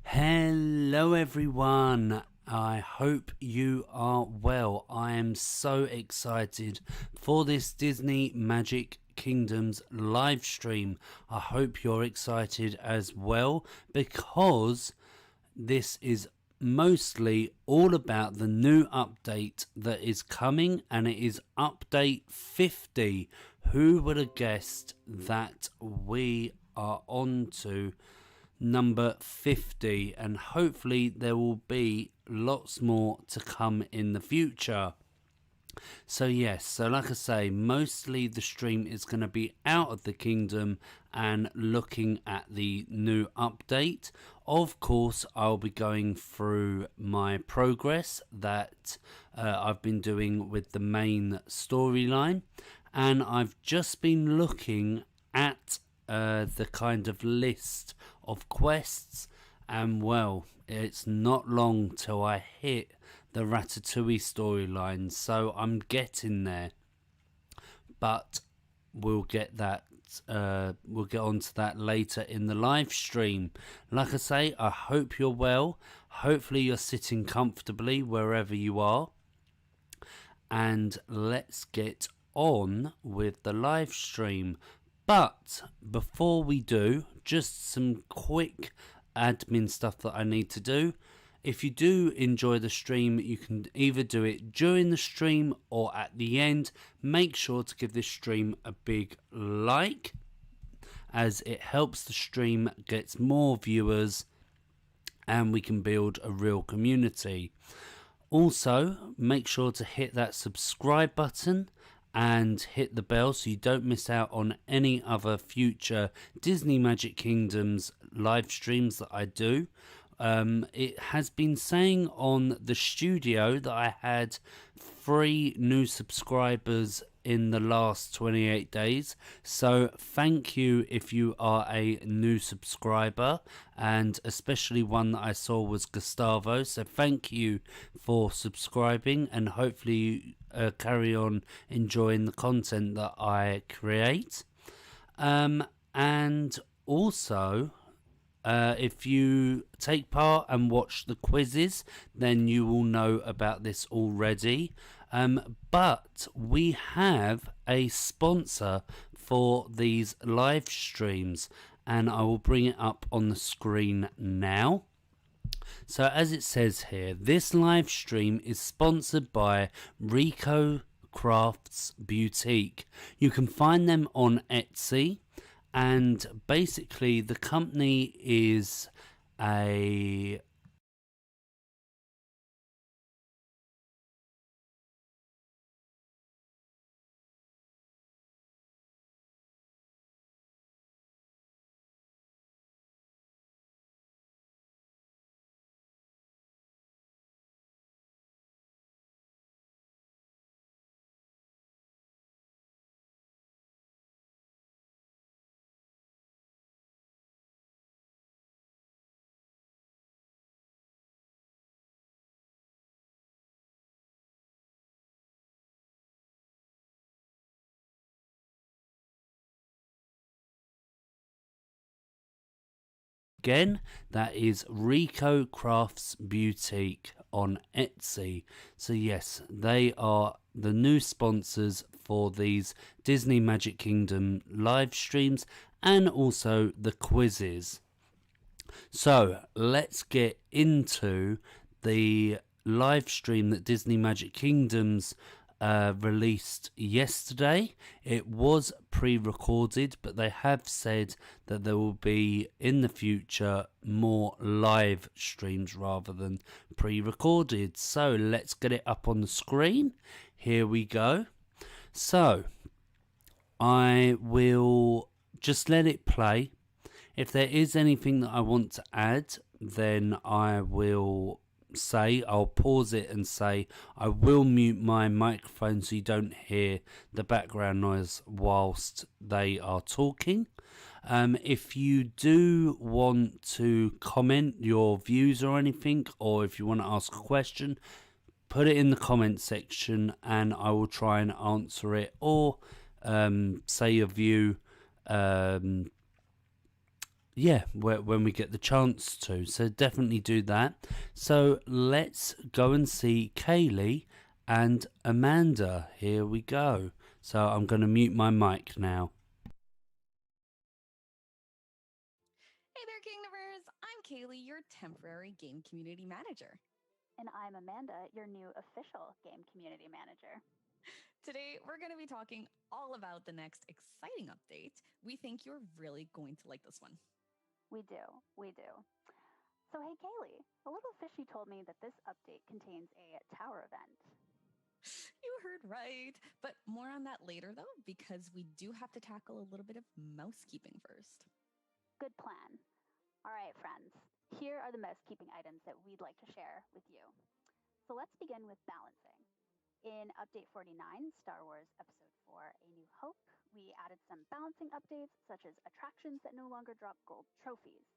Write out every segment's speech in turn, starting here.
Hello everyone, I hope you are well. I am so excited for this Disney Magic Kingdoms live stream. I hope you're excited as well, because this is mostly all about the new update that is coming, and it is update 50. Who would have guessed that we are on to number 50, and hopefully there will be lots more to come in the future. So yes, so like I say, mostly the stream is going to be out of the kingdom and looking at the new update. Of course, I'll be going through my progress that I've been doing with the main storyline, and I've just been looking at the kind of list of quests, and well, it's not long till I hit the Ratatouille storyline, so I'm getting there, but we'll get onto that later in the live stream. Like I say, I hope you're well. Hopefully you're sitting comfortably wherever you are, and let's get on with the live stream. But before we do, just some quick admin stuff that I need to do. If you do enjoy the stream, you can either do it during the stream or at the end. Make sure to give this stream a big like, as it helps the stream get more viewers and we can build a real community. Also, make sure to hit that subscribe button and hit the bell so you don't miss out on any other future Disney Magic Kingdoms live streams that I do. It has been saying on the studio that I had 3 new subscribers in the last 28 days, so thank you if you are a new subscriber, and especially one that I saw was Gustavo, so thank you for subscribing, and hopefully you carry on enjoying the content that I create. And also, if you take part and watch the quizzes, then you will know about this already. But we have a sponsor for these live streams, and I will bring it up on the screen now. So as it says here, this live stream is sponsored by Rico Crafts Boutique. You can find them on Etsy. And basically the company is a Again, that is Rico Crafts Boutique on Etsy. So yes, they are the new sponsors for these Disney Magic Kingdom live streams and also the quizzes. So let's get into the live stream that Disney Magic Kingdoms released yesterday. It was pre-recorded, but they have said that there will be in the future more live streams rather than pre-recorded. So let's get it up on the screen. Here we go. So I will just let it play. If there is anything that I want to add, then I will say, I'll pause it and say I will mute my microphone so you don't hear the background noise whilst they are talking. If you do want to comment your views or anything, or if you want to ask a question, put it in the comment section and I will try and answer it, or say your view yeah, when we get the chance to. So definitely do that. So let's go and see Kaylee and Amanda. Here we go. So I'm going to mute my mic now. Hey there, Kingdomers! I'm Kaylee, your temporary game community manager. And I'm Amanda, your new official game community manager. Today, we're going to be talking all about the next exciting update. We think you're really going to like this one. We do. So, hey, Kaylee, a little fishy told me that this update contains a tower event. You heard right. But more on that later, though, because we do have to tackle a little bit of mousekeeping first. Good plan. All right, friends, here are the mousekeeping items that we'd like to share with you. So, let's begin with balancing. In Update 49, Star Wars Episode 4 A New Hope, we added some balancing updates, such as attractions that no longer drop gold trophies.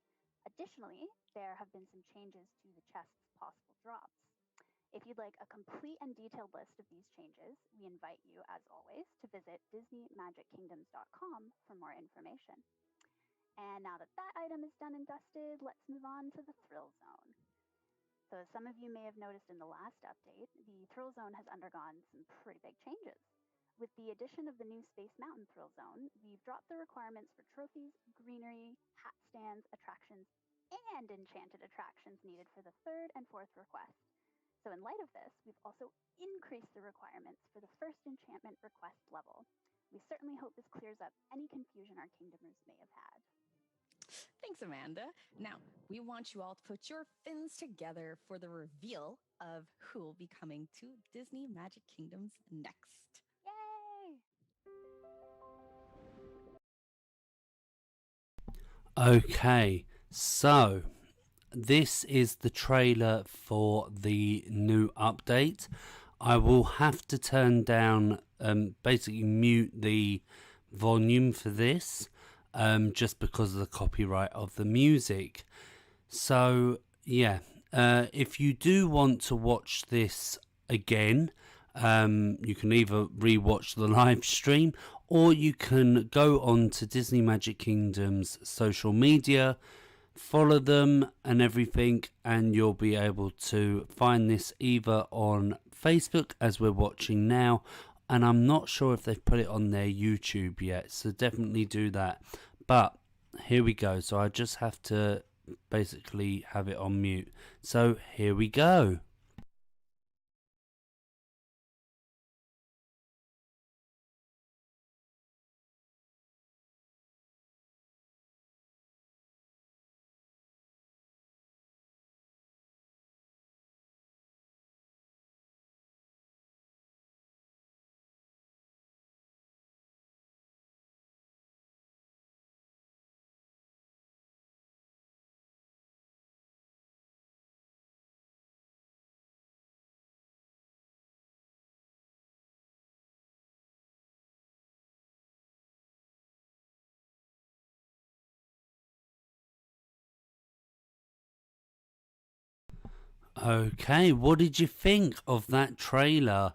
Additionally, there have been some changes to the chest's possible drops. If you'd like a complete and detailed list of these changes, we invite you, as always, to visit DisneyMagicKingdoms.com for more information. And now that that item is done and dusted, let's move on to the Thrill Zone. So as some of you may have noticed in the last update, the Thrill Zone has undergone some pretty big changes. With the addition of the new Space Mountain Thrill Zone, we've dropped the requirements for trophies, greenery, hat stands, attractions, and enchanted attractions needed for the third and fourth request. So in light of this, we've also increased the requirements for the first enchantment request level. We certainly hope this clears up any confusion our Kingdomers may have had. Thanks, Amanda. Now, we want you all to put your fins together for the reveal of who will be coming to Disney Magic Kingdoms next. Yay! Okay, so this is the trailer for the new update. I will have to turn down, basically mute the volume for this, just because of the copyright of the music. So, yeah, if you do want to watch this again, you can either rewatch the live stream or you can go on to Disney Magic Kingdom's social media, follow them and everything, and you'll be able to find this either on Facebook as we're watching now, and I'm not sure if they've put it on their YouTube yet, so definitely do that. But here we go. So I just have to basically have it on mute. So here we go. Okay, what did you think of that trailer?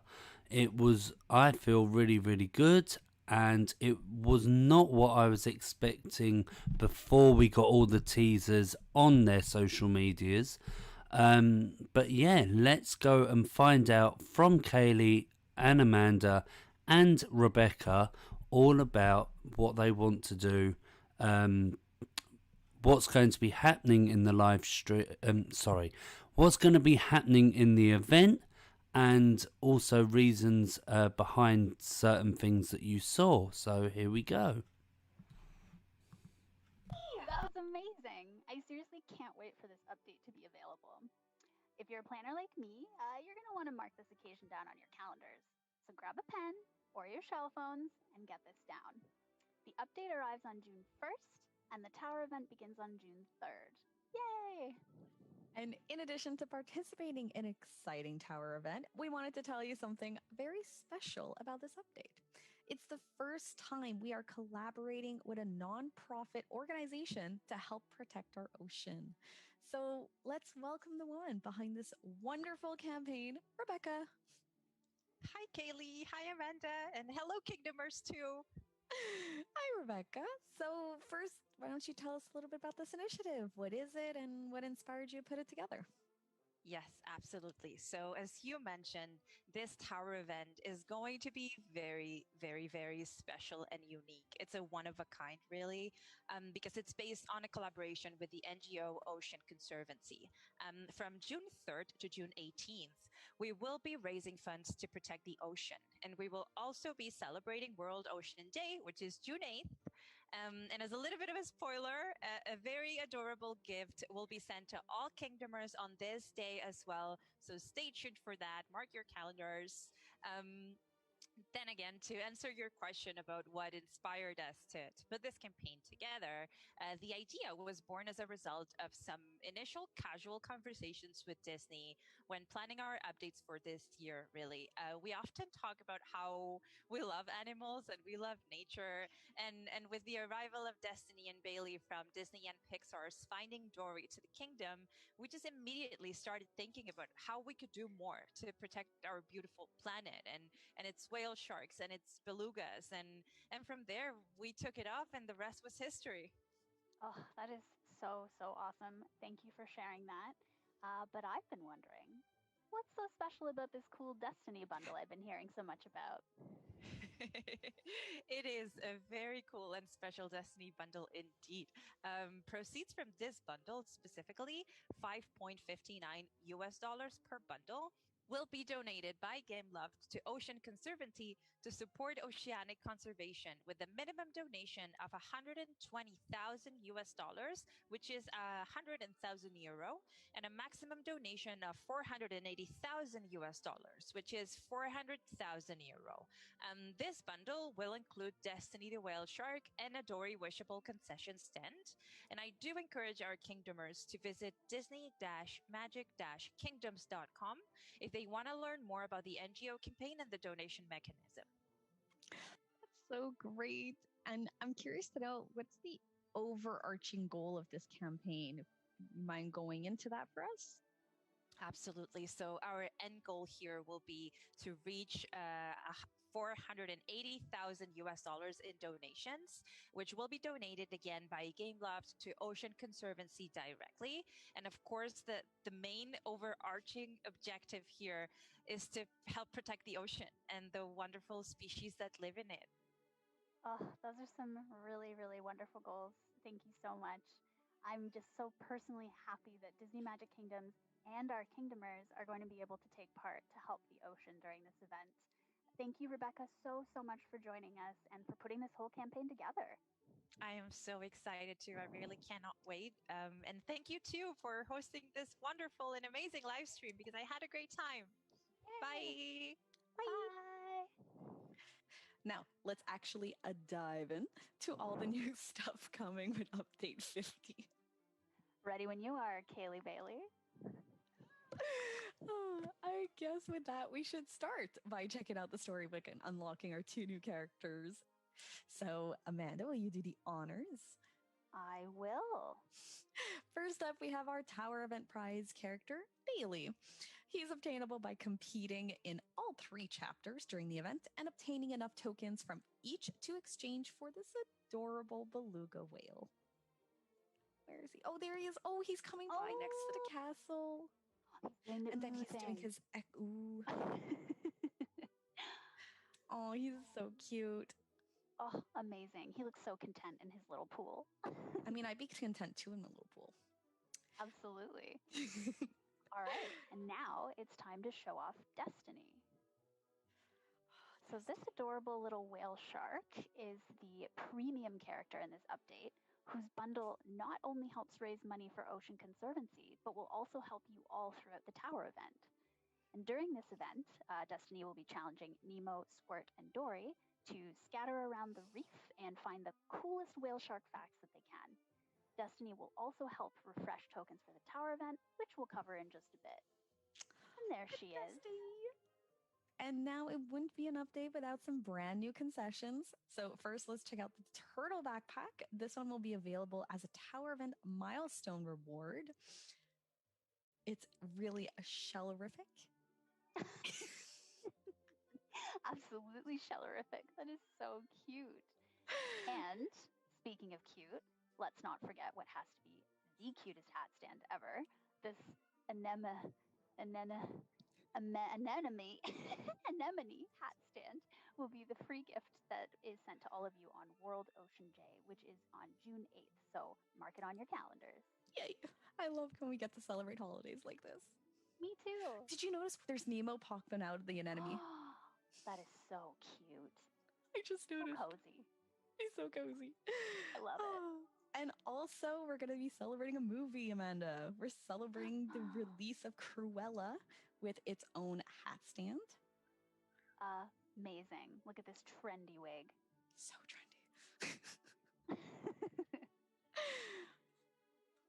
It was, I feel, really, really good, and it was not what I was expecting before we got all the teasers on their social medias. But yeah, let's go and find out from Kaylee and Amanda and Rebecca all about what they want to do, what's going to be happening in the live stream. What's going to be happening in the event, and also reasons behind certain things that you saw. So here we go. That was amazing. I seriously can't wait for this update to be available. If you're a planner like me, you're going to want to mark this occasion down on your calendars. So grab a pen or your shell phones and get this down. The update arrives on June 1st, and the tower event begins on June 3rd. Yay! And in addition to participating in an exciting tower event, we wanted to tell you something very special about this update. It's the first time we are collaborating with a nonprofit organization to help protect our ocean. So let's welcome the woman behind this wonderful campaign, Rebecca. Hi, Kaylee. Hi, Amanda. And hello, Kingdomers, too. Hi, Rebecca. So, first, why don't you tell us a little bit about this initiative? What is it and what inspired you to put it together? Yes, absolutely. So, as you mentioned, this tower event is going to be very, very, very special and unique. It's a one of a kind, really, because it's based on a collaboration with the NGO Ocean Conservancy. From June 3rd to June 18th, we will be raising funds to protect the ocean. And we will also be celebrating World Ocean Day, which is June 8th. And as a little bit of a spoiler, a very adorable gift will be sent to all Kingdomers on this day as well. So stay tuned for that. Mark your calendars. Then again, to answer your question about what inspired us to put this campaign together, the idea was born as a result of some initial casual conversations with Disney when planning our updates for this year, really. We often talk about how we love animals and we love nature. And with the arrival of Destiny and Bailey from Disney and Pixar's Finding Dory to the kingdom, we just immediately started thinking about how we could do more to protect our beautiful planet and its whale sharks and its belugas, and from there we took it off and the rest was history. Oh, that is so, so awesome. Thank you for sharing that. But I've been wondering, what's so special about this cool Destiny bundle I've been hearing so much about? It is a very cool and special Destiny bundle indeed. Proceeds from this bundle, specifically $5.59 US per bundle, will be donated by Gameloft to Ocean Conservancy to support oceanic conservation with a minimum donation of 120,000 US dollars, which is 100,000 euro, and a maximum donation of 480,000 US dollars, which is 400,000 euro. This bundle will include Destiny the Whale Shark and a Dory Wishable concession stand. And I do encourage our Kingdomers to visit disney-magic-kingdoms.com if they want to learn more about the NGO campaign and the donation mechanism. That's so great. And I'm curious to know, what's the overarching goal of this campaign? You mind going into that for us? Absolutely. So our end goal here will be to reach 480,000 US dollars in donations, which will be donated again by Gameloft to Ocean Conservancy directly. And of course, the main overarching objective here is to help protect the ocean and the wonderful species that live in it. Oh, those are some really, really wonderful goals. Thank you so much. I'm just so personally happy that Disney Magic Kingdoms and our Kingdomers are going to be able to take part to help the ocean during this event. Thank you, Rebecca, so, so much for joining us and for putting this whole campaign together. I am so excited too. I really cannot wait. And thank you too for hosting this wonderful and amazing live stream because I had a great time. Yay. Bye. Bye. Now, let's actually dive in to all the new stuff coming with Update 50. Ready when you are, Kaylee Bailey. I guess with that, we should start by checking out the storybook and unlocking our two new characters. So, Amanda, will you do the honors? I will. First up, we have our Tower Event Prize character, Bailey. He's obtainable by competing in all 3 chapters during the event and obtaining enough tokens from each to exchange for this adorable beluga whale. Where is he? Oh, there he is. Oh, he's coming by next to the castle. And then he's doing his ooh. Oh, he's so cute. Oh, amazing. He looks so content in his little pool. I mean, I'd be content too in the little pool. Absolutely. All right. And now it's time to show off Destiny. So this adorable little whale shark is the premium character in this update, whose bundle not only helps raise money for Ocean Conservancy, but will also help you all throughout the tower event. And during this event, Destiny will be challenging Nemo, Squirt, and Dory to scatter around the reef and find the coolest whale shark facts that they can. Destiny will also help refresh tokens for the tower event, which we'll cover in just a bit. And there she is. And now it wouldn't be an update without some brand new concessions. So first, let's check out the turtle backpack. This one will be available as a tower event milestone reward. It's really a shellerific. Absolutely shellerific. That is so cute. And speaking of cute, let's not forget what has to be the cutest hat stand ever. This anemone, anemone, anemone, anemone hat stand will be the free gift that is sent to all of you on World Ocean Day, which is on June 8th. So mark it on your calendars. Yay! I love when we get to celebrate holidays like this. Me too. Did you notice there's Nemo popping out of the anemone? That is so cute. I just So noticed. cozy. He's so cozy. I love it. And also, we're going to be celebrating a movie, Amanda. We're celebrating the release of Cruella with its own hat stand. Amazing. Look at this trendy wig. So trendy.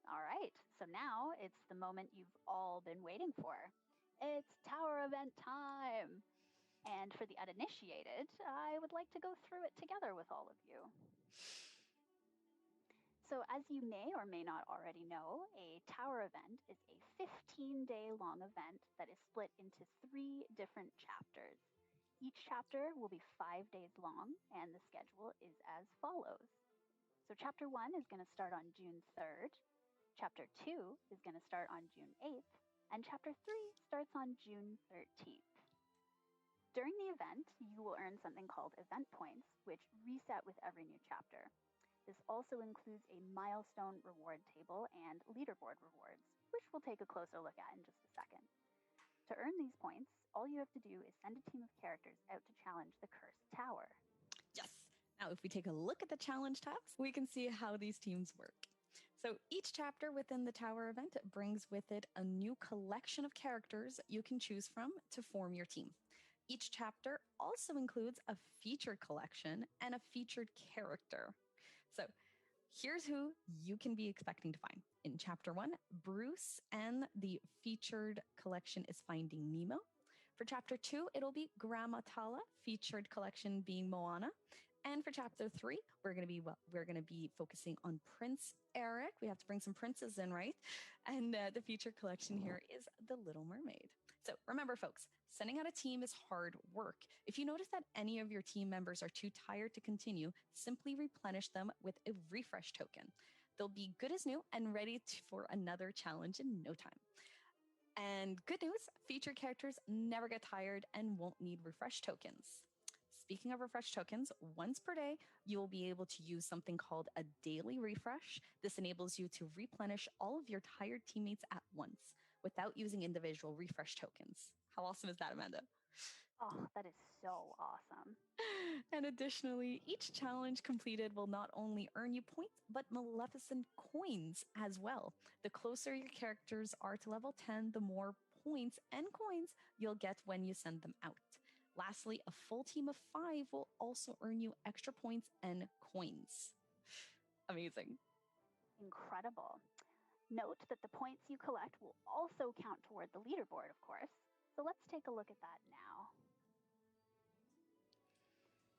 All right, so now it's the moment you've all been waiting for. It's tower event time. And for the uninitiated, I would like to go through it together with all of you. So as you may or may not already know, a tower event is a 15-day long event that is split into 3 different chapters. Each chapter will be 5 days long, and the schedule is as follows. So chapter 1 is going to start on June 3rd. Chapter 2 is going to start on June 8th, and Chapter 3 starts on June 13th. During the event, you will earn something called event points, which reset with every new chapter. This also includes a milestone reward table and leaderboard rewards, which we'll take a closer look at in just a second. To earn these points, all you have to do is send a team of characters out to challenge the Cursed Tower. Yes! Now, if we take a look at the challenge tabs, we can see how these teams work. So each chapter within the tower event brings with it a new collection of characters you can choose from to form your team. Each chapter also includes a featured collection and a featured character. So here's who you can be expecting to find. In chapter 1, Bruce, and the featured collection is Finding Nemo. For chapter 2, it'll be Grandma Tala, featured collection being Moana. And for chapter 3, we're going to be focusing on Prince Eric. We have to bring some princes in, right? And the featured collection here is The Little Mermaid. So remember, folks, sending out a team is hard work. If you notice that any of your team members are too tired to continue, simply replenish them with a refresh token. They'll be good as new and ready for another challenge in no time. And good news, featured characters never get tired and won't need refresh tokens. Speaking of refresh tokens, once per day, you will be able to use something called a daily refresh. This enables you to replenish all of your tired teammates at once without using individual refresh tokens. How awesome is that, Amanda? Oh, that is so awesome. And additionally, each challenge completed will not only earn you points, but Maleficent coins as well. The closer your characters are to level 10, the more points and coins you'll get when you send them out. Lastly, a full team of 5 will also earn you extra points and coins. Amazing. Incredible. Note that the points you collect will also count toward the leaderboard, of course. So let's take a look at that now.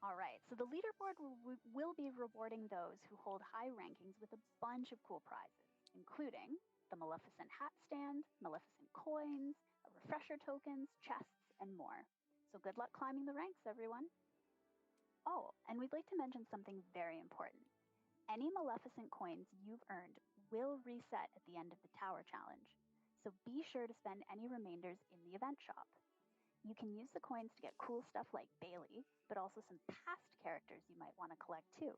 All right, so the leaderboard will be rewarding those who hold high rankings with a bunch of cool prizes, including the Maleficent hat stand, Maleficent coins, refresher tokens, chests, and more. So good luck climbing the ranks, everyone. Oh, and we'd like to mention something very important. Any Maleficent coins you've earned will reset at the end of the Tower Challenge, so be sure to spend any remainders in the event shop. You can use the coins to get cool stuff like Bailey, but also some past characters you might want to collect too.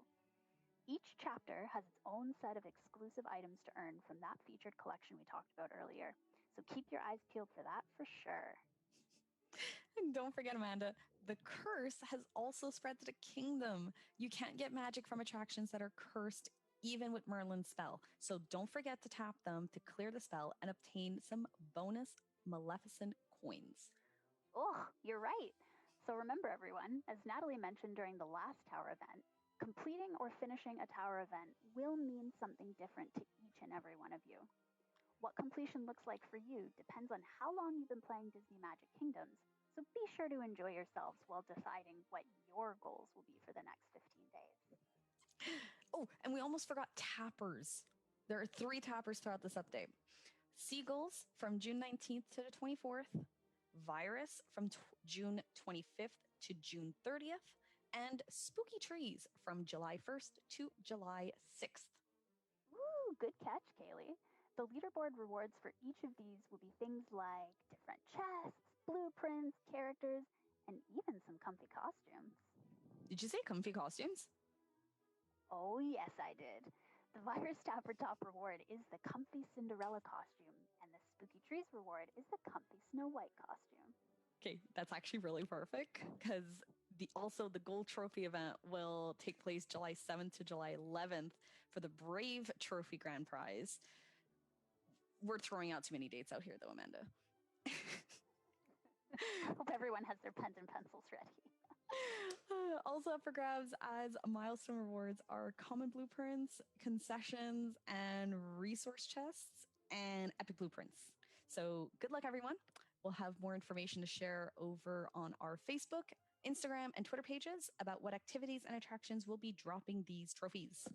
Each chapter has its own set of exclusive items to earn from that featured collection we talked about earlier, so keep your eyes peeled for that for sure. And don't forget, Amanda, the curse has also spread to the kingdom. You can't get magic from attractions that are cursed even with Merlin's spell. So don't forget to tap them to clear the spell and obtain some bonus Maleficent coins. Oh, you're right. So remember, everyone, as Natalie mentioned during the last tower event, completing or finishing a tower event will mean something different to each and every one of you. What completion looks like for you depends on how long you've been playing Disney Magic Kingdoms, so be sure to enjoy yourselves while deciding what your goals will be for the next 15 days. Oh, and we almost forgot tappers. There are 3 tappers throughout this update. Seagulls from June 19th to the 24th, Virus from June 25th to June 30th, and spooky trees from July 1st to July 6th. Woo, good catch, Kaylee. The leaderboard rewards for each of these will be things like different chests, blueprints, characters, and even some comfy costumes. Did you say comfy costumes? Oh, yes, I did. The Virus Tapper Top reward is the comfy Cinderella costume, and the Spooky Trees reward is the comfy Snow White costume. Okay, that's actually really perfect because the gold trophy event will take place July 7th to July 11th for the Brave Trophy Grand Prize. We're throwing out too many dates out here though, Amanda. Hope everyone has their pens and pencils ready. Also up for grabs as milestone rewards are common blueprints, concessions, and resource chests, and epic blueprints. So good luck, everyone. We'll have more information to share over on our Facebook, Instagram, and Twitter pages about what activities and attractions will be dropping these trophies.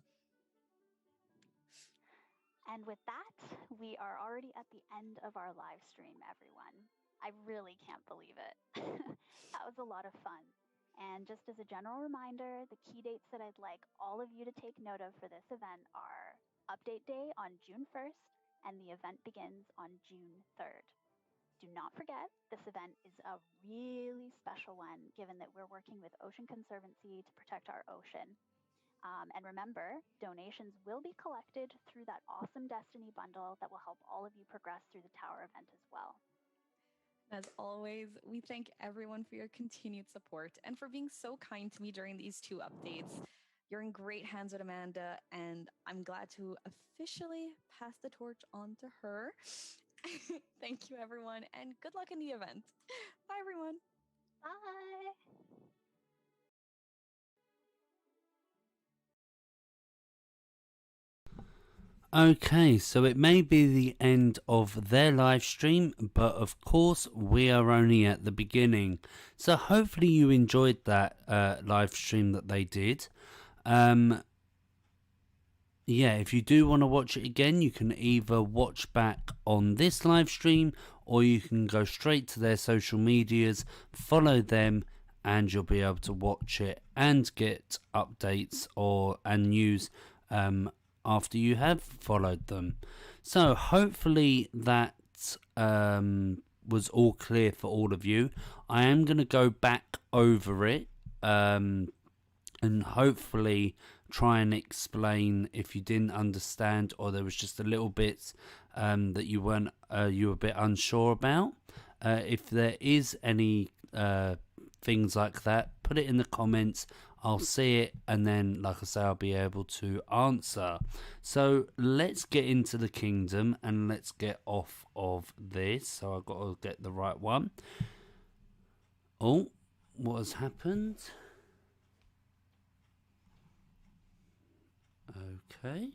And with that, we are already at the end of our live stream, everyone. I really can't believe it. That was a lot of fun. And just as a general reminder, the key dates that I'd like all of you to take note of for this event are Update Day on June 1st, and the event begins on June 3rd. Do not forget, this event is a really special one, given that we're working with Ocean Conservancy to protect our ocean. And remember, donations will be collected through that awesome Destiny bundle that will help all of you progress through the tower event as well. As always, we thank everyone for your continued support and for being so kind to me during these two updates. You're in great hands with Amanda, and I'm glad to officially pass the torch on to her. Thank you, everyone, and good luck in the event. Bye, everyone. Bye. Okay, so it may be the end of their live stream, but of course we are only at the beginning. So hopefully you enjoyed that live stream that they did. Yeah, if you do want to watch it again, you can either watch back on this live stream or you can go straight to their social medias, follow them, and you'll be able to watch it and get updates and news after you have followed them. So hopefully that was all clear for all of you. I am going to go back over it and hopefully try and explain if you didn't understand or there was just a little bit that you were a bit unsure about. If there is any things like that, put it in the comments. I'll see it, and then, like I say, I'll be able to answer. So let's get into the kingdom and let's get off of this. So I've got to get the right one. Oh, what has happened? Okay.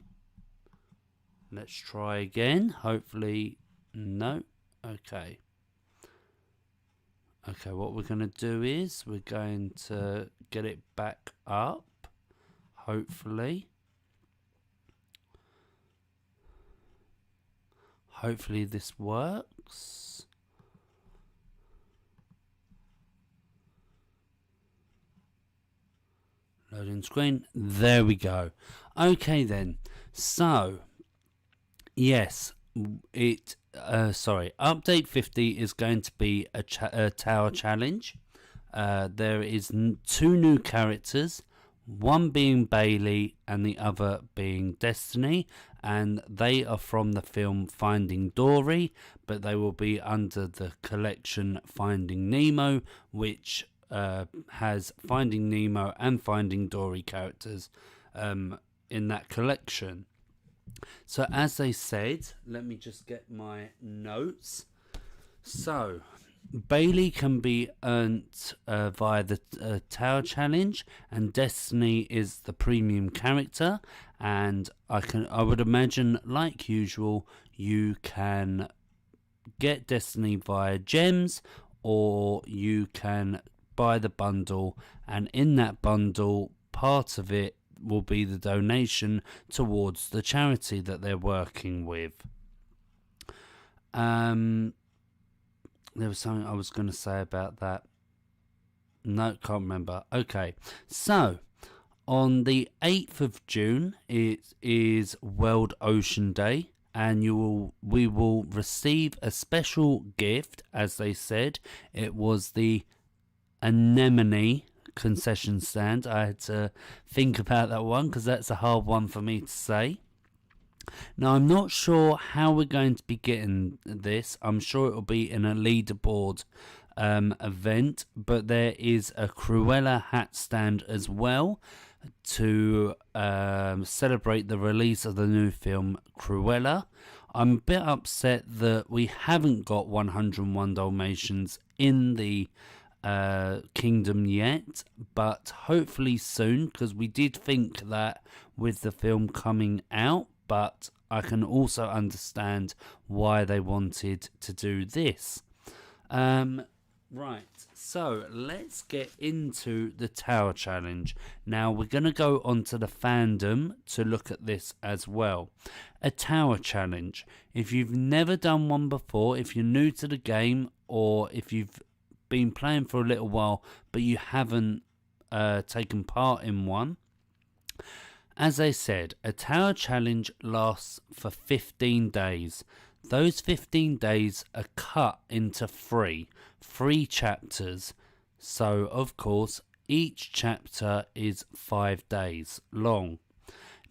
Let's try again. Hopefully, no. Okay. Okay, what we're going to do is we're going to get it back up, hopefully. Hopefully this works. Loading screen. There we go. Okay then. So, yes, update 50 is going to be a tower challenge. There is 2 new characters, one being Bailey and the other being Destiny, and they are from the film Finding Dory, but they will be under the collection Finding Nemo, which has Finding Nemo and Finding Dory characters in that collection. So as they said, let me just get my notes. So Bailey can be earned via the Tower Challenge, and Destiny is the premium character. And I would imagine, like usual, you can get Destiny via gems, or you can buy the bundle, and in that bundle, part of it will be the donation towards the charity that they're working with. There was something I was going to say about that. No, can't remember. Okay, so on the 8th of June, it is World Ocean Day, and we will receive a special gift. As they said, it was the Anemone concession stand. I had to think about that one because that's a hard one for me to say. Now, I'm not sure how we're going to be getting this. I'm sure it will be in a leaderboard event, but there is a Cruella hat stand as well to celebrate the release of the new film Cruella. I'm a bit upset that we haven't got 101 Dalmatians in the kingdom yet, but hopefully soon, because we did think that with the film coming out, but I can also understand why they wanted to do this. Right, so let's get into the Tower Challenge. Now we're going to go onto the fandom to look at this as well. A Tower Challenge. If you've never done one before, if you're new to the game, or if you've been playing for a little while but you haven't taken part in one, as I said, a Tower Challenge lasts for 15 days. Those 15 days are cut into three chapters. So, of course, each chapter is 5 days long.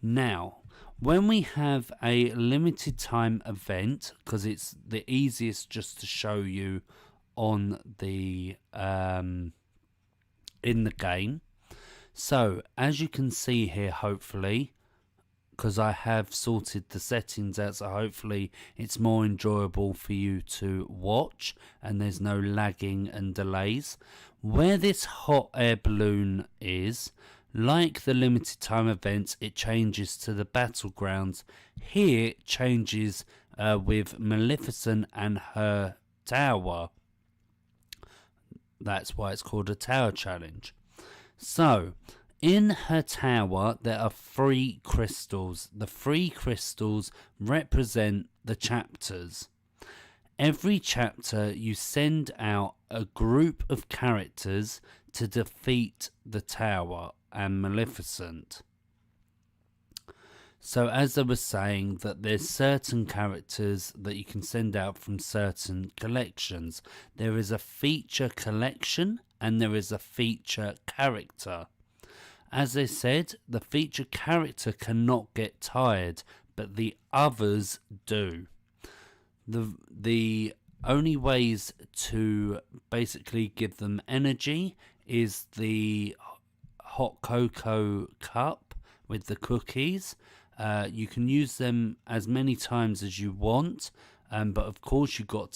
Now, when we have a limited time event, because it's the easiest just to show you on the in the game. So, as you can see here, hopefully, because I have sorted the settings out, so hopefully it's more enjoyable for you to watch and there's no lagging and delays. Where this hot air balloon is, like the limited time events, it changes to the battlegrounds. Here it changes with Maleficent and her tower. That's why it's called a Tower Challenge. So, in her tower, there are 3 crystals. The 3 crystals represent the chapters. Every chapter, you send out a group of characters to defeat the tower and Maleficent. So, as I was saying, that there's certain characters that you can send out from certain collections. There is a feature collection and there is a feature character. As I said, the feature character cannot get tired, but the others do. The only ways to basically give them energy is the hot cocoa cup with the cookies. You can use them as many times as you want, but of course you have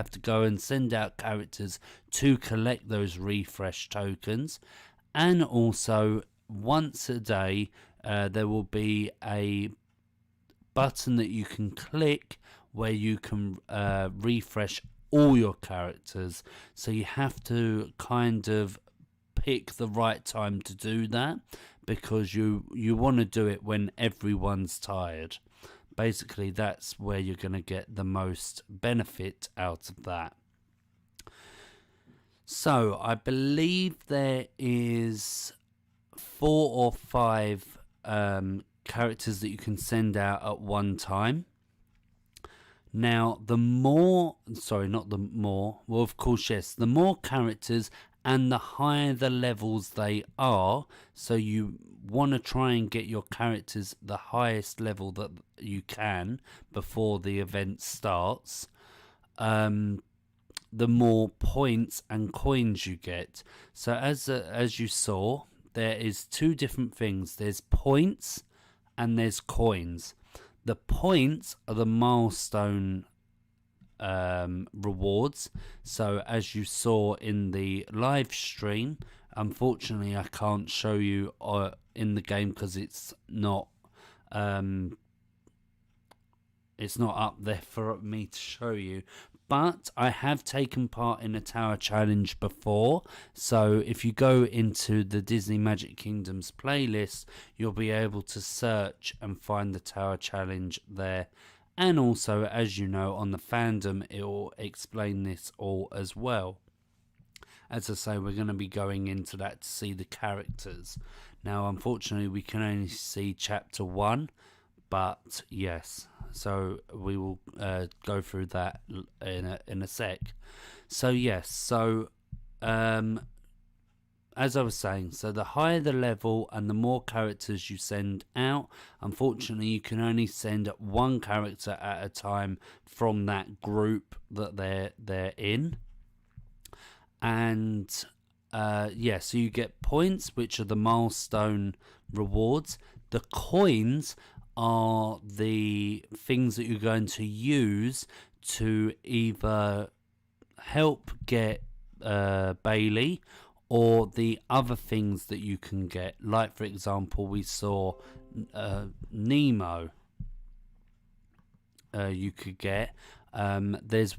to go and send out characters to collect those refresh tokens. And also, once a day, there will be a button that you can click where you can refresh all your characters. So you have to kind of pick the right time to do that, because you want to do it when everyone's tired. Basically, that's where you're going to get the most benefit out of that. So, I believe there is 4 or 5 characters that you can send out at one time. Now, the more characters and the higher the levels they are, so you want to try and get your characters the highest level that you can before the event starts. The more points and coins you get. So as you saw, there is 2 different things. There's points and there's coins. The points are the milestone rewards. So as you saw in the live stream, unfortunately I can't show you in the game because it's not up there for me to show you. But I have taken part in a Tower Challenge before, so if you go into the Disney Magic Kingdoms playlist, you'll be able to search and find the Tower Challenge there. And also, as you know, on the fandom, it will explain this all as well. as I say, we're going to be going into that to see the characters. Now, unfortunately, we can only see chapter 1, but yes, so we will go through that in a sec. So yes, so as I was saying, so the higher the level and the more characters you send out, unfortunately you can only send one character at a time from that group that they're in. And yeah, so you get points, which are the milestone rewards. The coins are the things that you're going to use to either help get Bailey, or the other things that you can get. Like, for example, we saw Nemo. You could get. There's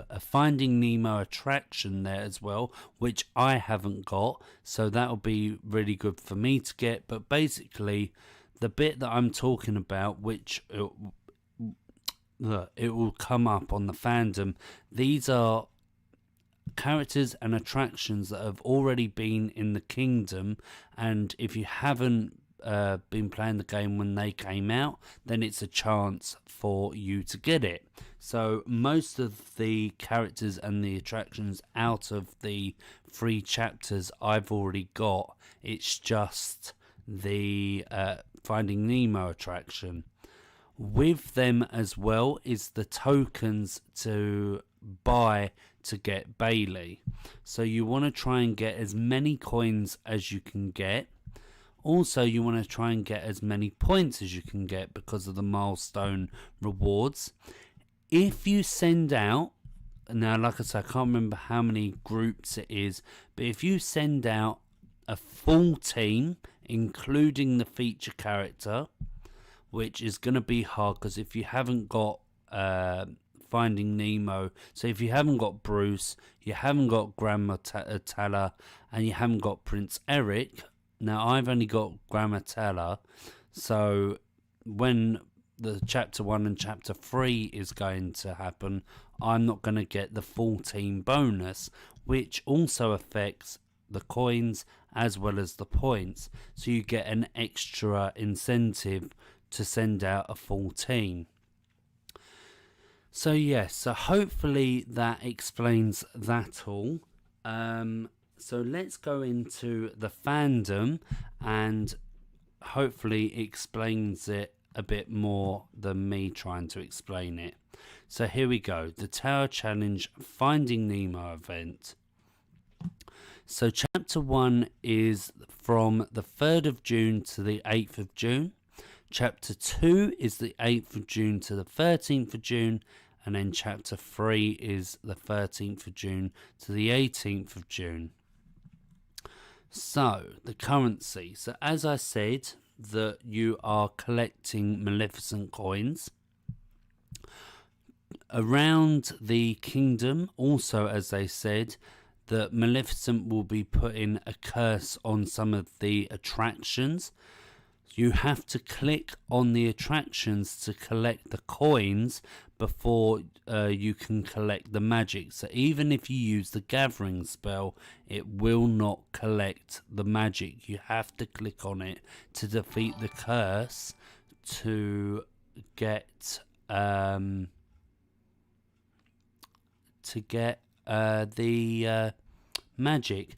a Finding Nemo attraction there as well, which I haven't got, so that'll be really good for me to get. But basically, the bit that I'm talking about, which it will come up on the fandom, these are characters and attractions that have already been in the kingdom, and if you haven't been playing the game when they came out, then it's a chance for you to get it. So most of the characters and the attractions out of the 3 chapters I've already got. It's just the Finding Nemo attraction. With them as well is the tokens to buy to get Bailey. So you want to try and get as many coins as you can get. Also, you want to try and get as many points as you can get because of the milestone rewards. If you send out, now like I said, I can't remember how many groups it is, but if you send out a full team, including the feature character, which is going to be hard because if you haven't got Finding Nemo, so if you haven't got Bruce, you haven't got Grandma Tala, and you haven't got Prince Eric. Now, I've only got Grandma Tala, so when the chapter 1 and chapter 3 is going to happen, I'm not going to get the full team bonus, which also affects the coins as well as the points. So you get an extra incentive to send out a full team. So yes, so hopefully that explains that all. So let's go into the fandom and hopefully explains it a bit more than me trying to explain it. So here we go. The Tower Challenge Finding Nemo event. So chapter 1 is from the 3rd of June to the 8th of June. Chapter 2 is the 8th of June to the 13th of June. And then chapter 3 is the 13th of June to the 18th of June. So, the currency. So, as I said, that you are collecting Maleficent coins. Around the kingdom, also as they said, that Maleficent will be putting a curse on some of the attractions. You have to click on the attractions to collect the coins before you can collect the magic. So even if you use the gathering spell, it will not collect the magic. You have to click on it to defeat the curse to get the magic.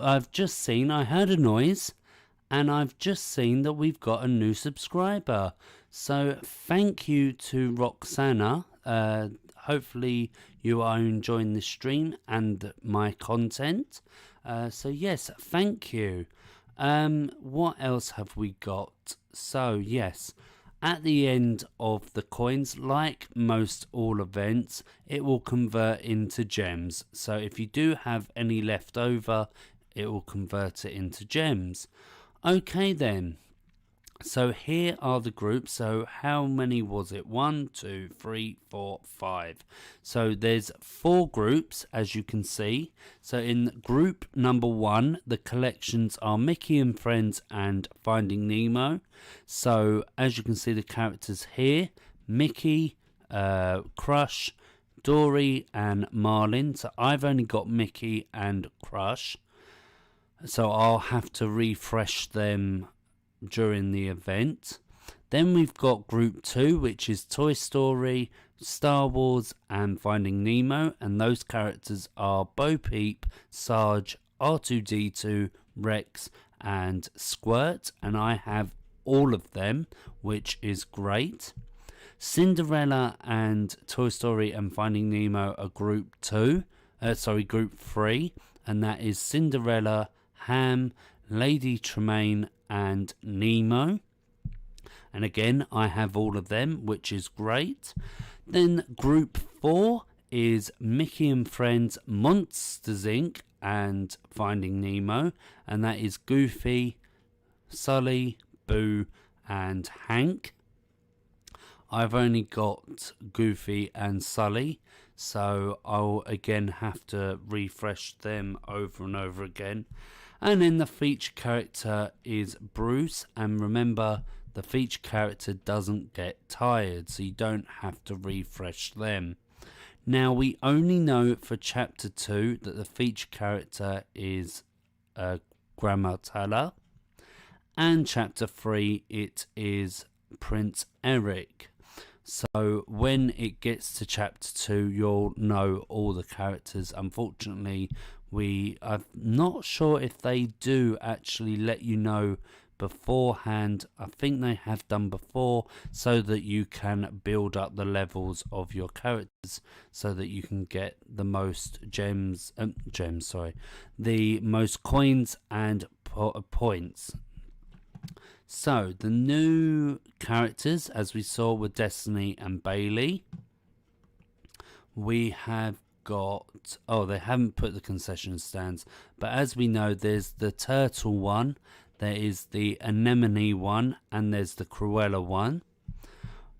I've just seen, I heard a noise, and I've just seen that we've got a new subscriber. So thank you to Roxana. Hopefully you are enjoying the stream and my content. So yes, thank you. What else have we got? So yes, at the end of the coins, like most all events, it will convert into gems. So if you do have any left over, it will convert it into gems. Okay then, so here are the groups. So how many was it? 1, 2, 3, 4, 5. So there's 4 groups, as you can see. So in group number 1, the collections are Mickey and Friends and Finding Nemo. So as you can see, the characters here, Mickey, Crush, Dory and Marlin. So I've only got Mickey and Crush. So I'll have to refresh them during the event. Then we've got Group 2, which is Toy Story, Star Wars and Finding Nemo. And those characters are Bo Peep, Sarge, R2-D2, Rex and Squirt. And I have all of them, which is great. Cinderella and Toy Story and Finding Nemo are Group 3. And that is Cinderella, Ham, Lady Tremaine and Nemo. And again, I have all of them, which is great. Then Group 4 is Mickey and Friends, Monsters Inc. and Finding Nemo. And that is Goofy, Sully, Boo and Hank. I've only got Goofy and Sully, so I'll again have to refresh them over and over again. And then the feature character is Bruce, and remember, the feature character doesn't get tired, so you don't have to refresh them. Now, we only know for Chapter 2 that the feature character is Grammatella, and Chapter 3 it is Prince Eric. So when it gets to Chapter 2, you'll know all the characters. Unfortunately, I'm not sure if they do actually let you know beforehand. I think they have done before, so that you can build up the levels of your characters, so that you can get the most the most coins and points. So the new characters, as we saw, were Destiny and Bailey. We have got, they haven't put the concession stands, but as we know, there's the turtle one, there is the anemone one, and there's the Cruella one.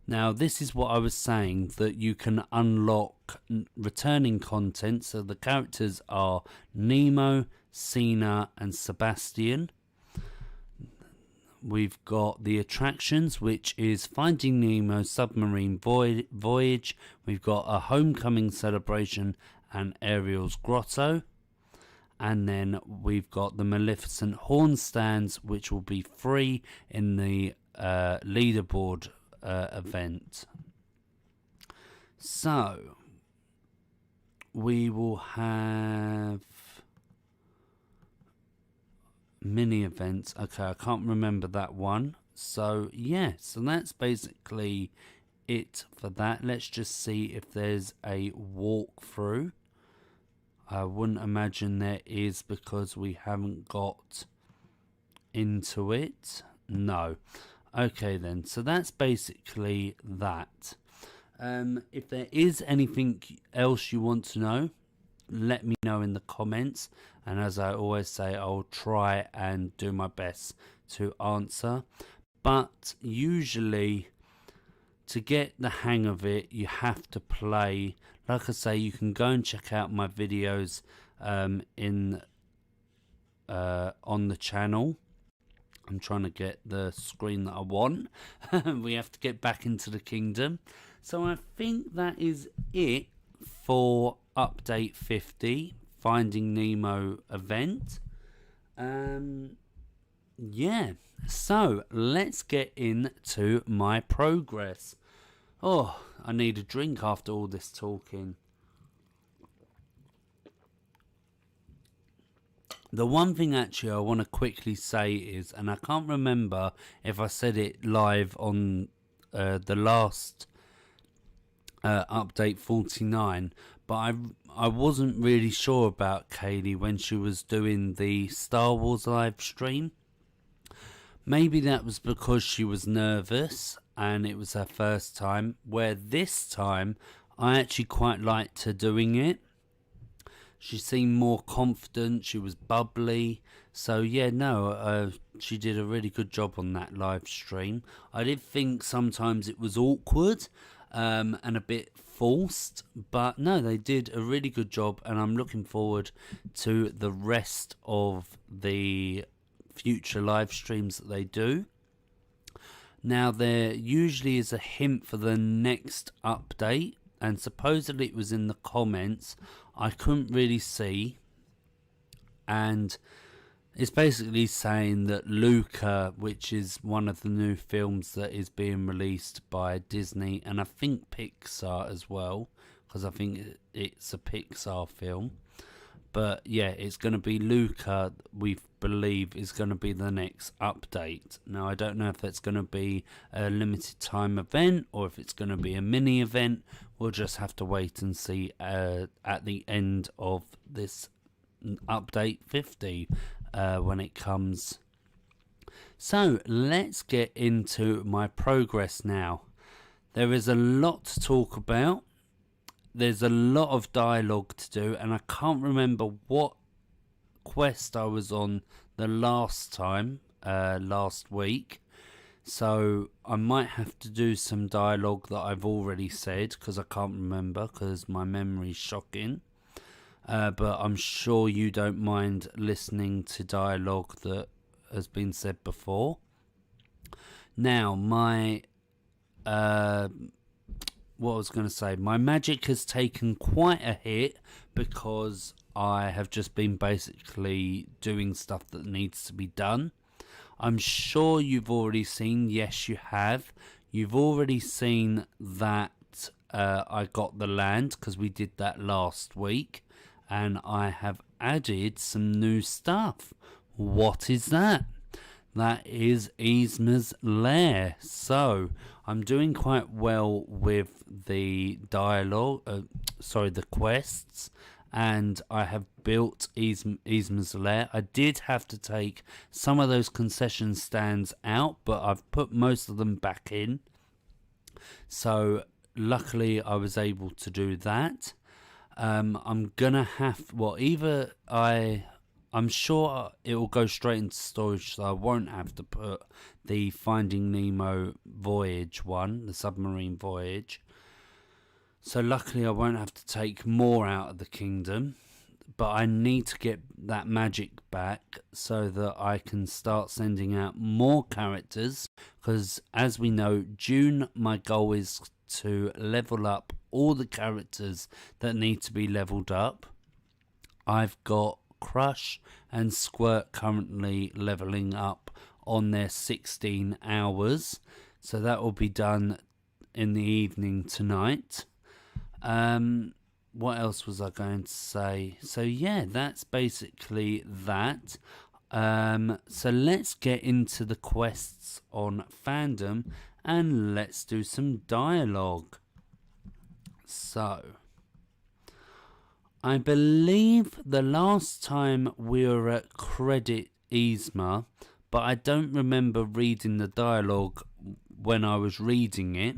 Now, this is what I was saying, that you can unlock returning content. So the characters are Nemo, Cena, and Sebastian. We've got the attractions, which is Finding Nemo Submarine Voyage. We've got a Homecoming Celebration and Ariel's Grotto. And then we've got the Maleficent Horn Stands, which will be free in the leaderboard event. So we will have mini events. Okay, I can't remember that one. So yeah, so that's basically it for that. Let's just see if there's a walkthrough. I wouldn't imagine there is, because we haven't got into it. No. Okay then, so that's basically that. If there is anything else you want to know, let me know in the comments, and as I always say, I'll try and do my best to answer. But usually, to get the hang of it, you have to play. Like I say, you can go and check out my videos on the channel. I'm trying to get the screen that I want. We have to get back into the kingdom. So I think that is it for update 50, Finding Nemo event. Yeah, so let's get into my progress. Oh, I need a drink after all this talking. The one thing actually I want to quickly say is, and I can't remember if I said it live on the last update 49, but I wasn't really sure about Kaylee when she was doing the Star Wars live stream. Maybe that was because she was nervous and it was her first time, where this time I actually quite liked her doing it. She seemed more confident, she was bubbly. So yeah, no, she did a really good job on that live stream. I did think sometimes it was awkward and a bit forced, but no, they did a really good job, and I'm looking forward to the rest of the future live streams that they do. Now, there usually is a hint for the next update, and supposedly it was in the comments. I couldn't really see, and it's basically saying that Luca, which is one of the new films that is being released by Disney and I think Pixar as well, because I think it's a Pixar film. But yeah, it's going to be Luca, we believe, is going to be the next update. Now, I don't know if that's going to be a limited time event or if it's going to be a mini event. We'll just have to wait and see at the end of this update 50 when it comes. So, let's get into my progress now. There is a lot to talk about. There's a lot of dialogue to do, and I can't remember what quest I was on the last time, last week. So I might have to do some dialogue that I've already said, because I can't remember, because my memory's shocking. But I'm sure you don't mind listening to dialogue that has been said before. Now, my what I was going to say, my magic has taken quite a hit because I have just been basically doing stuff that needs to be done. I'm sure you've already seen, yes you have, you've already seen that I got the land, because we did that last week, and I have added some new stuff. What is that? That is Yzma's lair. So I'm doing quite well with the dialogue, the quests, and I have built Yzma's lair. I did have to take some of those concession stands out, but I've put most of them back in. So luckily I was able to do that. I'm gonna have, I'm sure it will go straight into storage, so I won't have to put the Finding Nemo voyage one, the submarine voyage. So luckily I won't have to take more out of the kingdom, but I need to get that magic back so that I can start sending out more characters, because as we know, June, my goal is to level up all the characters that need to be leveled up. I've got Crush and Squirt currently leveling up on their 16 hours, so that will be done in the evening tonight. What else was I going to say? So yeah, that's basically that. So let's get into the quests on fandom and let's do some dialogue. So I believe the last time we were at Credit Yzma, but I don't remember reading the dialogue when I was reading it.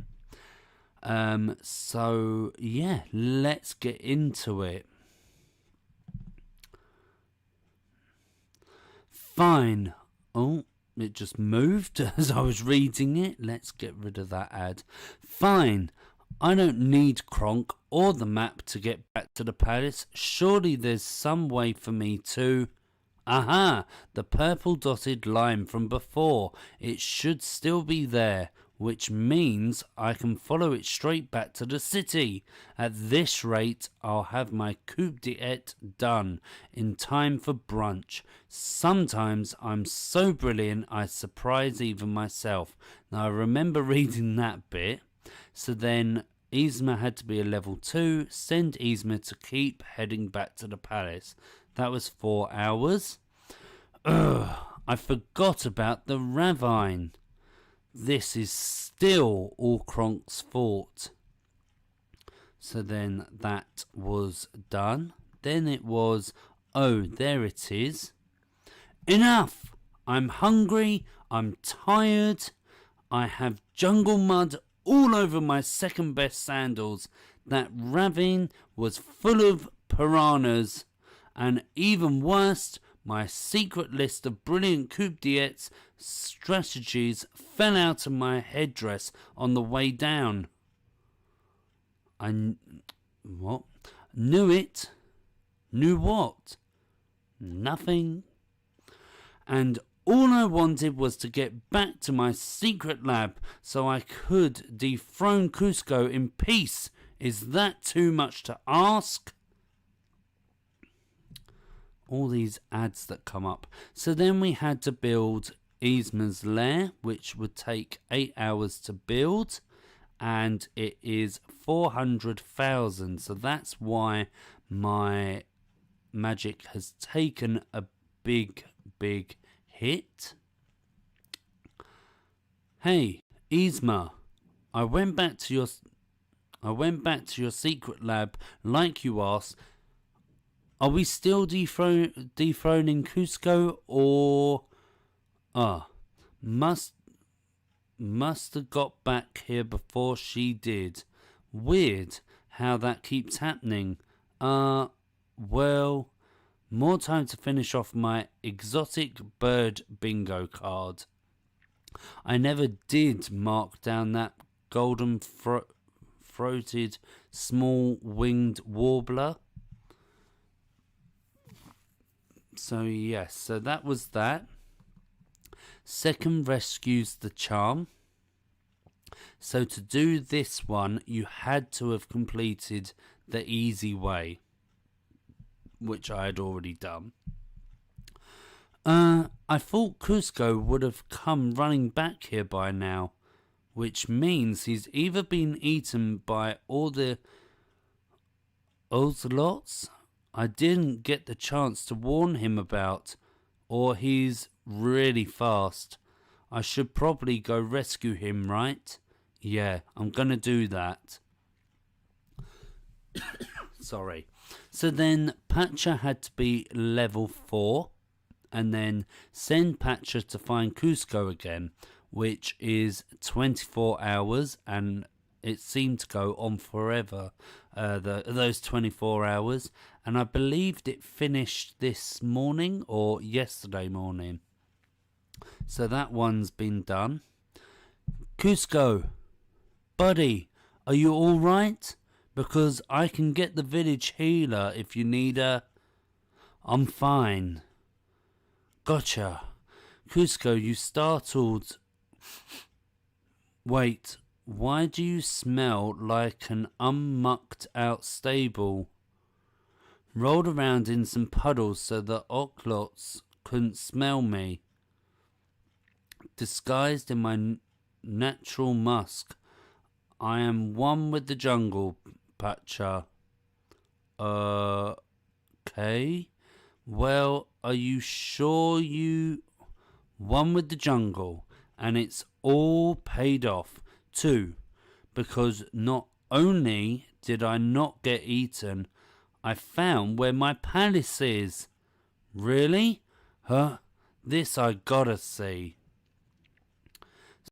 So yeah, let's get into it. Fine. Oh, it just moved as I was reading it. Let's get rid of that ad. Fine. I don't need Kronk or the map to get back to the palace. Surely there's some way for me to... Aha! The purple dotted line from before. It should still be there, which means I can follow it straight back to the city. At this rate, I'll have my coup d'etat done in time for brunch. Sometimes I'm so brilliant I surprise even myself. Now I remember reading that bit. So then Yzma had to be a level 2. Send Yzma to keep heading back to the palace. That was 4 hours. Ugh, I forgot about the ravine. This is still all Kronk's fault. So then that was done. Then it was, oh, there it is. Enough! I'm hungry. I'm tired. I have jungle mud all over my second best sandals. That ravine was full of piranhas. And even worse, my secret list of brilliant coup d'etats strategies fell out of my headdress on the way down. What? Knew it. Knew what? Nothing. And all I wanted was to get back to my secret lab so I could dethrone Cusco in peace. Is that too much to ask? All these ads that come up. So then we had to build Yzma's lair, which would take 8 hours to build, and it is 400,000. So that's why my magic has taken a big hit. Hey, Yzma, I went back to your secret lab like you asked. Are we still dethroning Cusco, or must have got back here before she did? Weird how that keeps happening. Well, more time to finish off my exotic bird bingo card. I never did mark down that golden throated small winged warbler. So yes, so that was that. Second rescues the charm. So to do this one, you had to have completed the easy way, which I had already done. I thought Cusco would have come running back here by now, which means he's either been eaten by all the ocelots I didn't get the chance to warn him about, or he's really fast. I should probably go rescue him, right? Yeah, I'm gonna do that. Sorry. So then Patcha had to be level 4, and then send Patcha to find Cusco again, which is 24 hours, and it seemed to go on forever, those 24 hours. And I believed it finished this morning or yesterday morning. So that one's been done. Cusco, buddy, are you alright? Because I can get the village healer if you need her. I'm fine. Gotcha. Cusco, you startled. Wait, why do you smell like an unmucked out stable? Rolled around in some puddles so the ocelots couldn't smell me. Disguised in my natural musk, I am one with the jungle, Patcha. Okay. Well, are you sure you one with the jungle? And it's all paid off too, because not only did I not get eaten, I found where my palace is. Really? Huh? This I gotta see.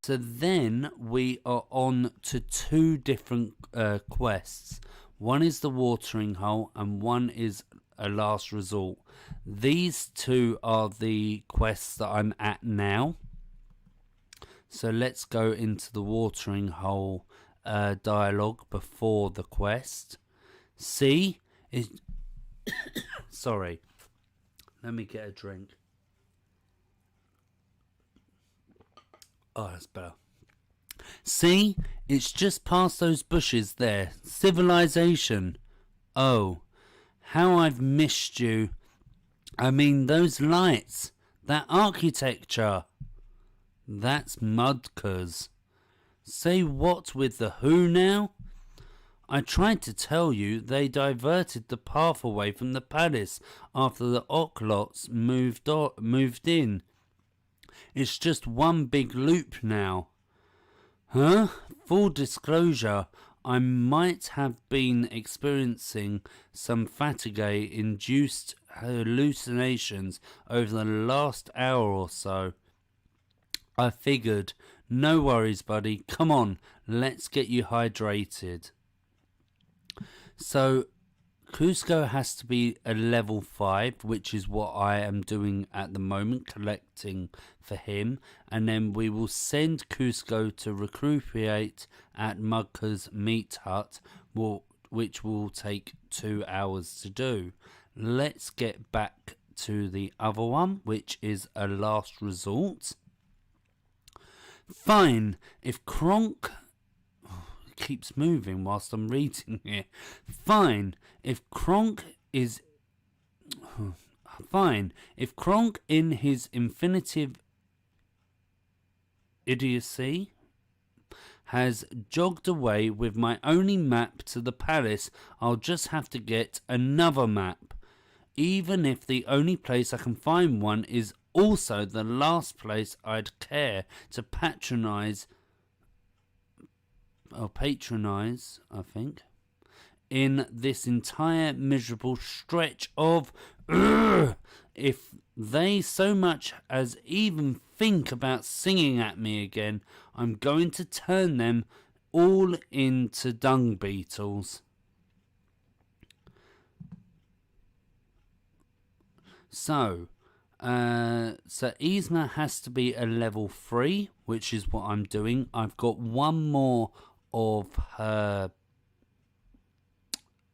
So then we are on to 2 different quests. One is the watering hole and one is a last resort. These 2 are the quests that I'm at now. So let's go into the watering hole dialogue before the quest. See? Sorry. Let me get a drink. Oh, that's better. See? It's just past those bushes there. Civilization. Oh, how I've missed you. I mean, those lights. That architecture. That's Mudkers. Say what with the who now? I tried to tell you they diverted the path away from the palace after the ocelots moved in. It's just one big loop now. Huh? Full disclosure, I might have been experiencing some fatigue-induced hallucinations over the last hour or so. I figured, no worries, buddy. Come on, let's get you hydrated. So, Cusco has to be a level 5, which is what I am doing at the moment, collecting for him. And then we will send Cusco to recuperate at Mudka's meat hut, which will take 2 hours to do. Let's get back to the other one, which is a last resort. Fine, if Kronk keeps moving whilst I'm reading it. Fine. If Kronk is... Fine. If Kronk in his infinitive idiocy has jogged away with my only map to the palace, I'll just have to get another map. Even if the only place I can find one is also the last place I'd care to patronize, I think, in this entire miserable stretch of... If they so much as even think about singing at me again, I'm going to turn them all into dung beetles. So Yzma has to be a level 3, which is what I'm doing. I've got one more of her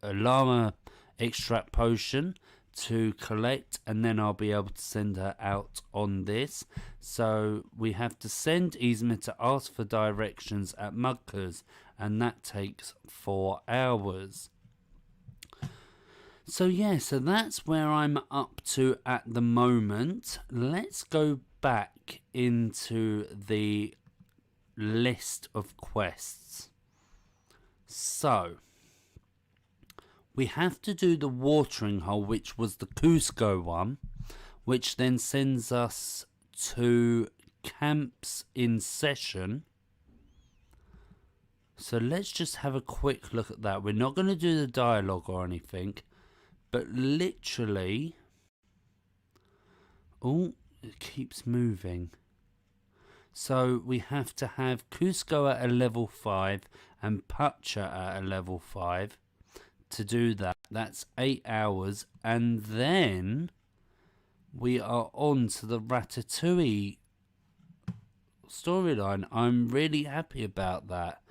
llama extract potion to collect, and then I'll be able to send her out on this. So we have to send Yzma to ask for directions at Mudka's, and that takes 4 hours. So yeah, so that's where I'm up to at the moment. Let's go back into the list of quests. So we have to do the watering hole, which was the Cusco one, which then sends us to camps in Session. So let's just have a quick look at that. We're not going to do the dialogue or anything, but literally... Oh, it keeps moving. So we have to have Cusco at a level 5 and Pacha at a level 5. To do that. That's 8 hours, and then we are on to the Ratatouille storyline. I'm really happy about that,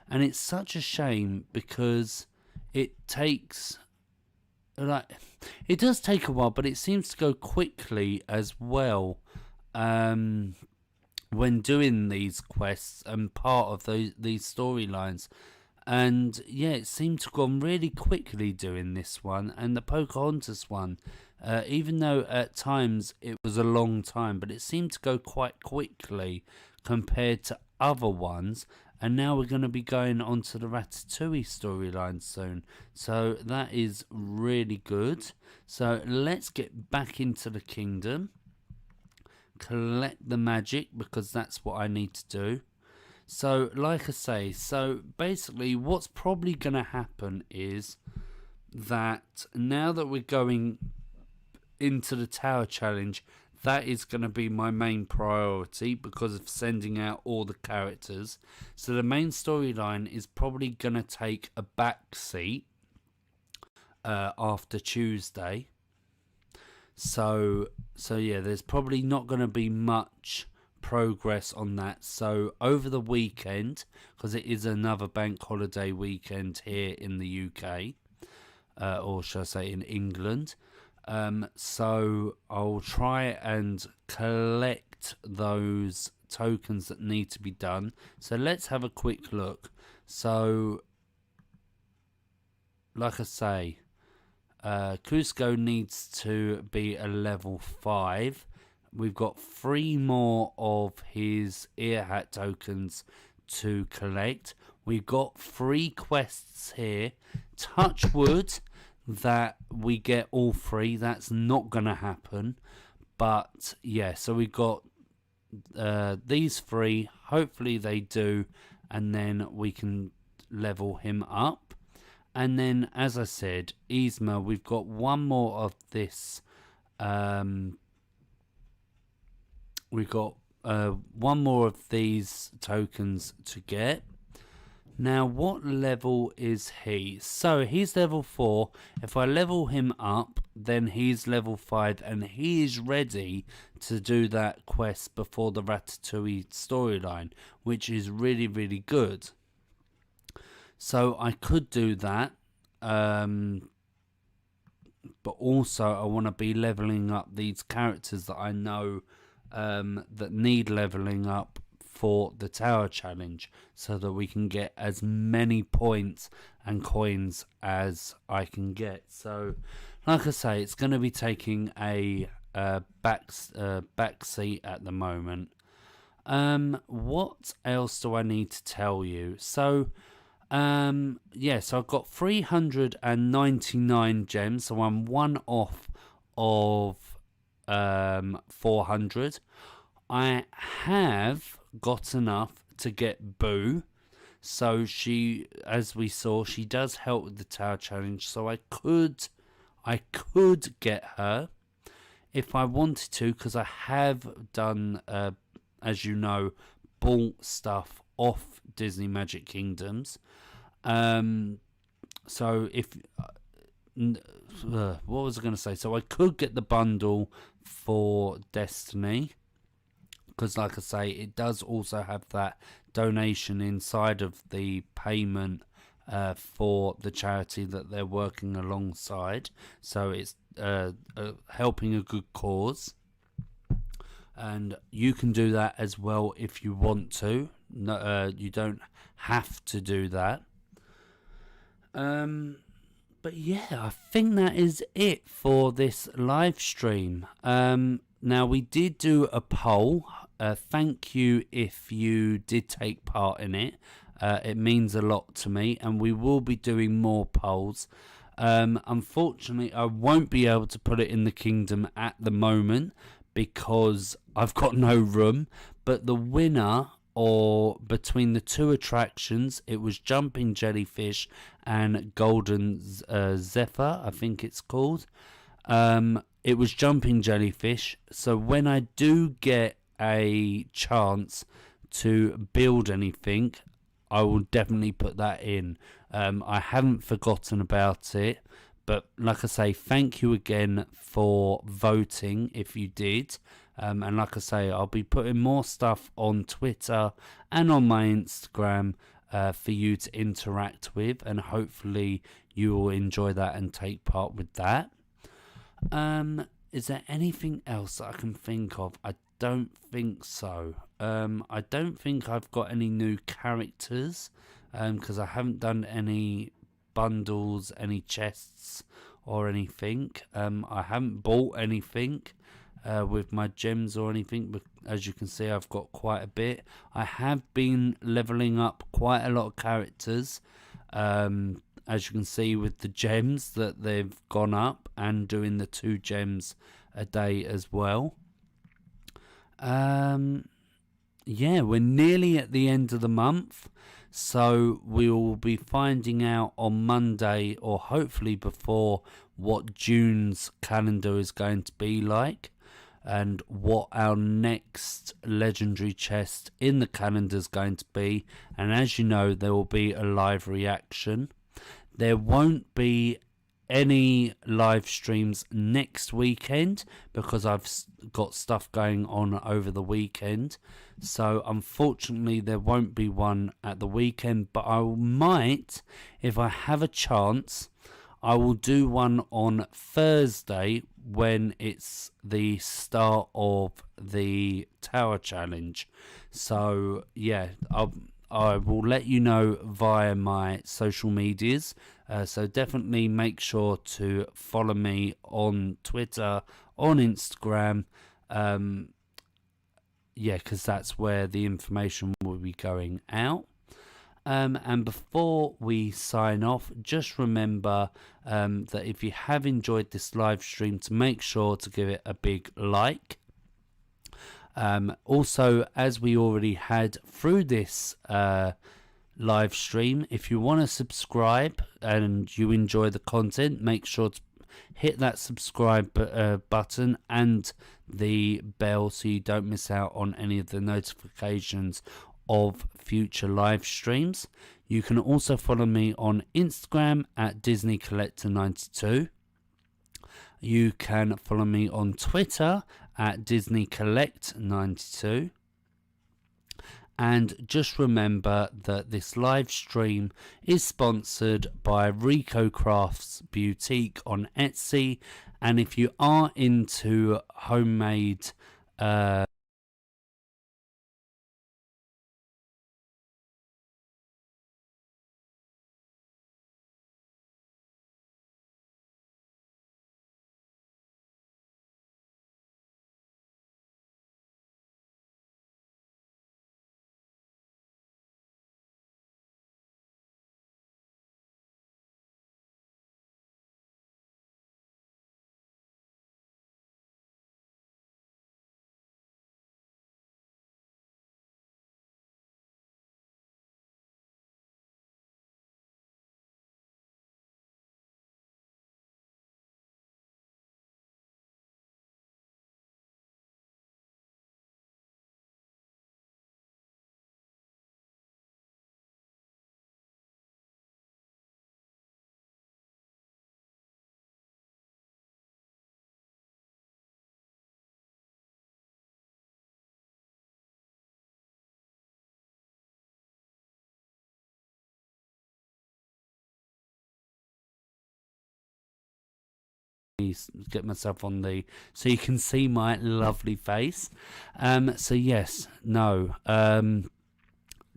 and it's such a shame because it takes it does take a while, but it seems to go quickly as well when doing these quests and part of these storylines. And yeah, it seemed to have gone really quickly doing this one and the Pocahontas one, even though at times it was a long time, but it seemed to go quite quickly compared to other ones. And now we're going to be going on to the Ratatouille storyline soon, so that is really good. So let's get back into the kingdom, collect the magic, because that's what I need to do. So, like I say, so basically what's probably going to happen is that now that we're going into the Tower Challenge, that is going to be my main priority because of sending out all the characters. So the main storyline is probably going to take a back seat after Tuesday. So yeah, there's probably not going to be much progress on that. So over the weekend, because it is another bank holiday weekend here in the UK, or should I say in England, so I'll try and collect those tokens that need to be done. So let's have a quick look. So like I say, Cusco needs to be a level 5. We've got 3 more of his ear hat tokens to collect. We've got 3 quests here. Touch wood that we get all 3. That's not going to happen. But yeah, so we've got these 3. Hopefully they do. And then we can level him up. And then, as I said, Yzma, we've got 1 more of this... We've got 1 more of these tokens to get. Now, what level is he? So, he's level 4. If I level him up, then he's level 5. And he is ready to do that quest before the Ratatouille storyline, which is really, really good. So, I could do that. But also, I want to be leveling up these characters that I know... that need leveling up for the tower challenge, so that we can get as many points and coins as I can get. So like I say, it's going to be taking a back seat at the moment. What else do I need to tell you? So so I've got 399 gems, so I'm one off of 400. I have got enough to get Boo, so she, as we saw, she does help with the tower challenge, so I could get her if I wanted to, because I have done, as you know, bought stuff off Disney Magic Kingdoms. So if what was I going to say? So I could get the bundle for Destiny, because like I say, it does also have that donation inside of the payment for the charity that they're working alongside. So it's helping a good cause, and you can do that as well if you want to. No, you don't have to do that. But yeah, I think that is it for this live stream. Now, we did do a poll. Thank you if you did take part in it. It means a lot to me, and we will be doing more polls. Unfortunately, I won't be able to put it in the kingdom at the moment because I've got no room. But the winner, or between the two attractions, it was Jumping Jellyfish and Golden Zephyr, I think it's called. It was Jumping Jellyfish. So when I do get a chance to build anything, I will definitely put that in. I haven't forgotten about it, but like I say, thank you again for voting if you did. And like I say, I'll be putting more stuff on Twitter and on my Instagram for you to interact with, and hopefully you will enjoy that and take part with that. Is there anything else that I can think of? I don't think so. I don't think I've got any new characters, because I haven't done any bundles, any chests or anything. I haven't bought anything with my gems or anything, but as you can see, I've got quite a bit. I have been leveling up quite a lot of characters, as you can see with the gems that they've gone up, and doing the 2 gems a day as well. Yeah, we're nearly at the end of the month, so we will be finding out on Monday, or hopefully before, what June's calendar is going to be like, and what our next legendary chest in the calendar is going to be. And as you know, there will be a live reaction. There won't be any live streams next weekend because I've got stuff going on over the weekend, so unfortunately there won't be one at the weekend, but I might, if I have a chance, I will do one on Thursday when it's the start of the tower challenge. So yeah, I will let you know via my social medias. So definitely make sure to follow me on Twitter, on Instagram. Because that's where the information will be going out. And before we sign off, just remember that if you have enjoyed this live stream, to make sure to give it a big like. Also, as we already had through this live stream, if you want to subscribe and you enjoy the content, make sure to hit that subscribe button and the bell so you don't miss out on any of the notifications of future live streams. You can also follow me on Instagram at Disney Collector 92. You can follow me on Twitter at Disney Collect 92. And just remember that this live stream is sponsored by Rico Crafts Boutique on Etsy. And if you are into homemade get myself on the so you can see my lovely face. So yes, no,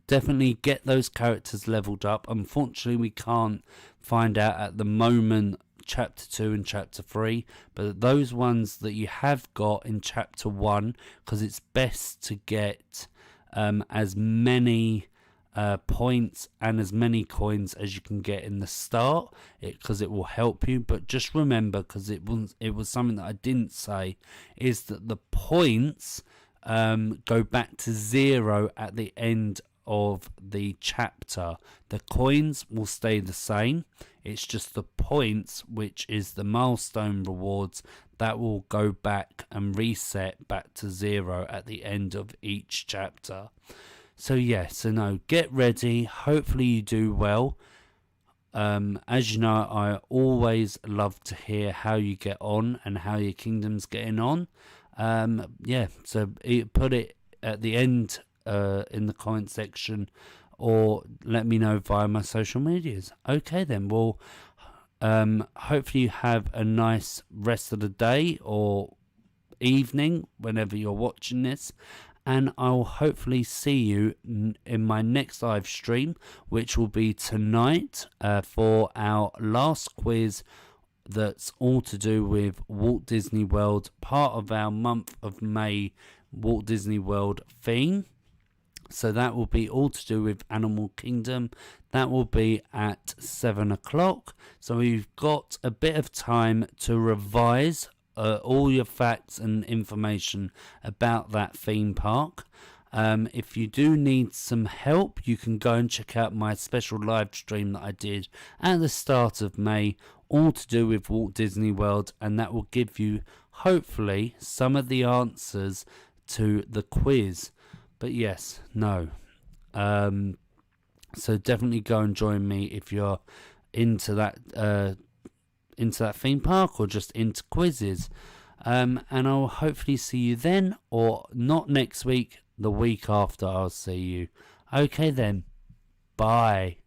definitely get those characters leveled up. Unfortunately, we can't find out at the moment chapter 2 and chapter 3, but those ones that you have got in chapter 1, because it's best to get as many points and as many coins as you can get in the start, because it will help you. But just remember, because it was something that I didn't say, is that the points go back to 0 at the end of the chapter. The coins will stay the same, it's just the points, which is the milestone rewards, that will go back and reset back to 0 at the end of each chapter. So yes, so no, get ready. Hopefully you do well. As you know, I always love to hear how you get on and how your kingdom's getting on. Yeah, so put it at the end in the comment section, or let me know via my social medias. Okay then, well, hopefully you have a nice rest of the day or evening whenever you're watching this, and I'll hopefully see you in my next live stream, which will be tonight for our last quiz that's all to do with Walt Disney World, part of our month of May Walt Disney World theme. So that will be all to do with Animal Kingdom. That will be at 7 o'clock. So you've got a bit of time to revise all your facts and information about that theme park. If you do need some help, you can go and check out my special live stream that I did at the start of May, all to do with Walt Disney World, and that will give you hopefully some of the answers to the quiz. But yes, no. So definitely go and join me if you're into that theme park or just into quizzes. And I'll hopefully see you then, or not next week, the week after I'll see you. Okay then. Bye.